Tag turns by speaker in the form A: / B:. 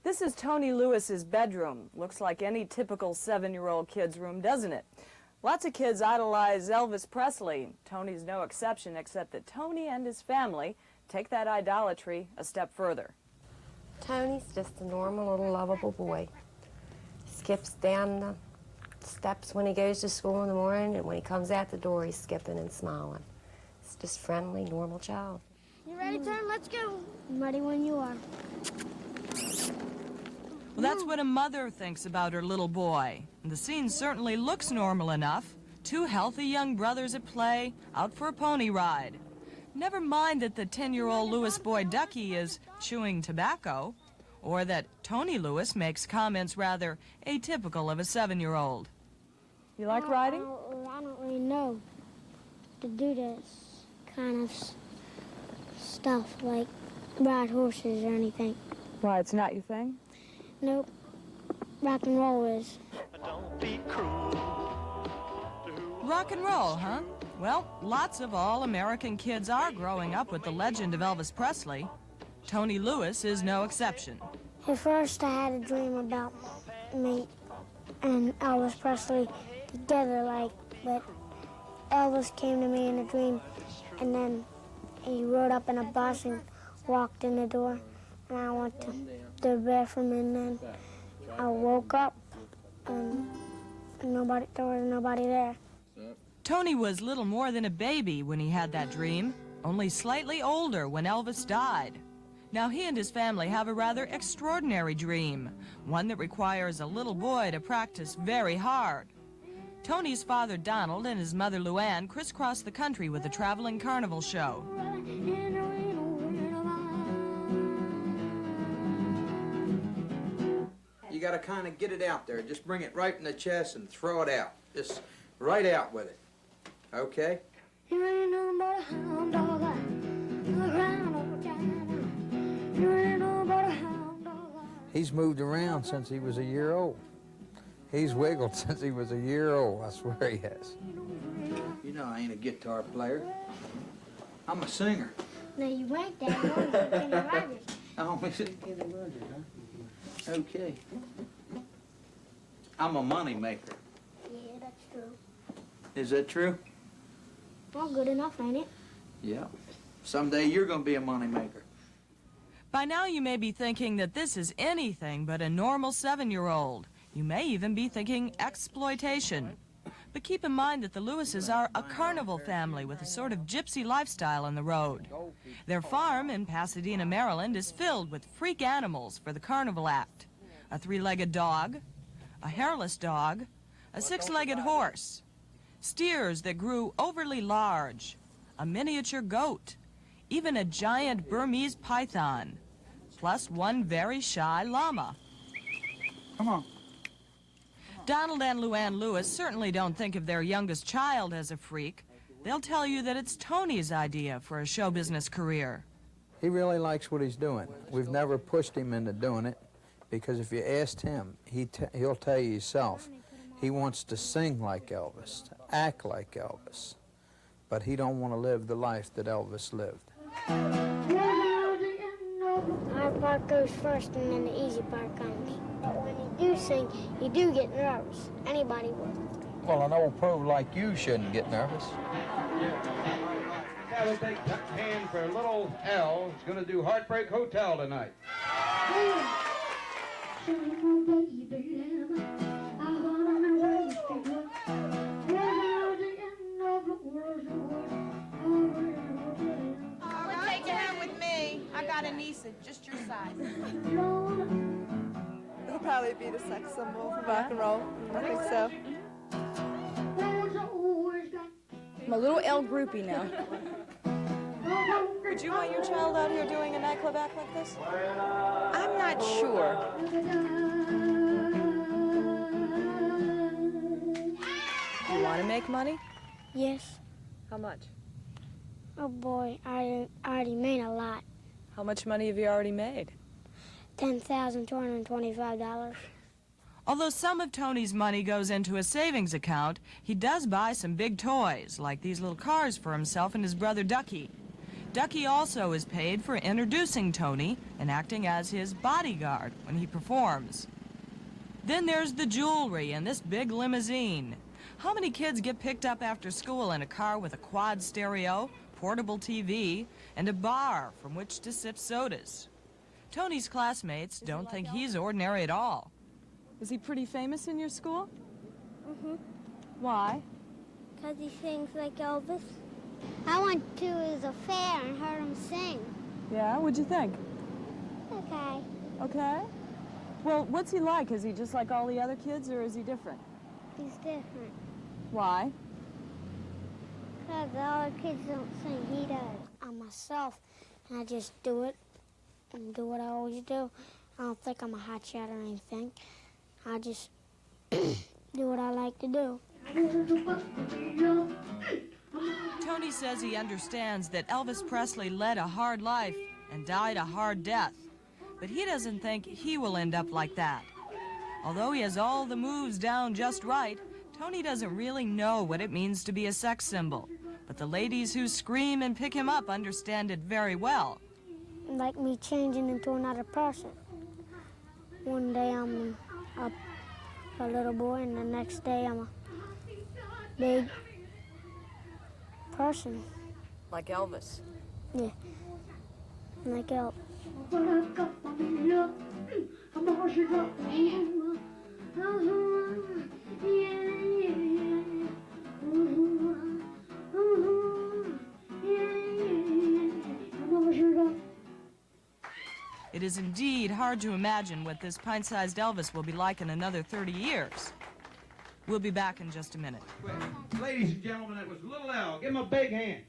A: This is Tony Lewis's bedroom. Looks like any typical 7-year-old kid's room, doesn't it? Lots of kids idolize Elvis Presley. Tony's no exception, except that Tony and his family take that idolatry a step further.
B: Tony's just a normal little lovable boy. Skips down the steps when he goes to school in the morning, and when he comes out the door, he's skipping and smiling. He's just a friendly, normal child.
C: You ready, Tony? Let's go. I'm ready when you are.
A: Well, that's what a mother thinks about her little boy. And the scene certainly looks normal enough. Two healthy young brothers at play, out for a pony ride. Never mind that the 10-year-old Lewis boy Ducky is chewing tobacco, or that Tony Lewis makes comments rather atypical of a 7-year-old. You like riding?
C: I don't really know to do this kind of stuff, like ride horses or anything.
A: Why, it's not your thing?
C: Nope. Rock and roll is.
D: Don't be cruel.
A: Rock and roll, huh? Well, lots of all-American kids are growing up with the legend of Elvis Presley. Tony Lewis is no exception.
C: At first, I had a dream about me and Elvis Presley together, but Elvis came to me in a dream, and then he rode up in a bus and walked in the door, and I went to the bathroom, and then I woke up, and there was nobody there.
A: Tony was little more than a baby when he had that dream, only slightly older when Elvis died. Now he and his family have a rather extraordinary dream, one that requires a little boy to practice very hard. Tony's father Donald and his mother Luann crisscross the country with a traveling carnival show.
E: You got to kind of get it out there. Just bring it right in the chest and throw it out. Just right out with it. Okay? He's moved around since he was a year old. He's wiggled since he was a year old. I swear he has. You know I ain't a guitar player. I'm a singer.
C: No, you ain't that.
E: Oh, is it? Okay. I'm a money maker.
C: Yeah, that's true.
E: Is that true?
C: Well, good enough, ain't it?
E: Yeah. Someday you're going to be a money maker.
A: By now you may be thinking that this is anything but a normal 7-year-old. You may even be thinking exploitation. But keep in mind that the Lewises are a carnival family with a sort of gypsy lifestyle on the road. Their farm in Pasadena, Maryland is filled with freak animals for the carnival act. A 3-legged dog, a hairless dog, a 6-legged horse, steers that grew overly large, a miniature goat, even a giant Burmese python, plus one very shy llama.
E: Come on.
A: Donald and Luann Lewis certainly don't think of their youngest child as a freak. They'll tell you that it's Tony's idea for a show business career.
E: He really likes what he's doing. We've never pushed him into doing it, because if you asked him, he'll tell you himself. He wants to sing like Elvis, to act like Elvis, but he don't want to live the life that Elvis lived.
C: Hard part goes first, and then the easy part comes. But when you do sing, you do get nervous. Anybody would.
E: Well, an old pro like you shouldn't get nervous.
F: Now we'll take hand for little L. He's going to do Heartbreak Hotel tonight.
G: Take it home with me. I got a niece just your size.
H: He'll probably be the sex symbol for rock and roll. I think so. I'm a little L groupie now. Would you want your child out here doing a nightclub act like this?
G: I'm not sure.
H: You want to make money?
C: Yes.
H: How much?
C: Oh, boy, I already made a lot.
H: How much money have you already made?
C: $10,225.
A: Although some of Tony's money goes into a savings account, he does buy some big toys, like these little cars for himself and his brother Ducky. Ducky also is paid for introducing Tony and acting as his bodyguard when he performs. Then there's the jewelry and this big limousine. How many kids get picked up after school in a car with a quad stereo, portable TV, and a bar from which to sip sodas? Tony's classmates don't think he's ordinary at all. Is he pretty famous in your school?
C: Mm-hmm.
A: Why?
C: Because he sings like Elvis. I went to his affair and heard him sing.
A: Yeah, what'd you think?
C: Okay.
A: Okay. Well, what's he like? Is he just like all the other kids, or is he different?
C: He's different.
A: Why?
C: Because the other kids don't sing, he does. I'm myself, and I just do it and do what I always do. I don't think I'm a hot shot or anything. I just do what I like to do.
A: Tony says he understands that Elvis Presley led a hard life and died a hard death, but he doesn't think he will end up like that. Although he has all the moves down just right, Tony doesn't really know what it means to be a sex symbol. But the ladies who scream and pick him up understand it very well.
C: Like me changing into another person. One day I'm a little boy, and the next day I'm a big person.
A: Like Elvis.
C: Yeah, like Elvis.
A: It is indeed hard to imagine what this pint-sized Elvis will be like in another 30 years. We'll be back in just a minute.
F: Ladies and gentlemen, that was Little Al. Give him a big hand.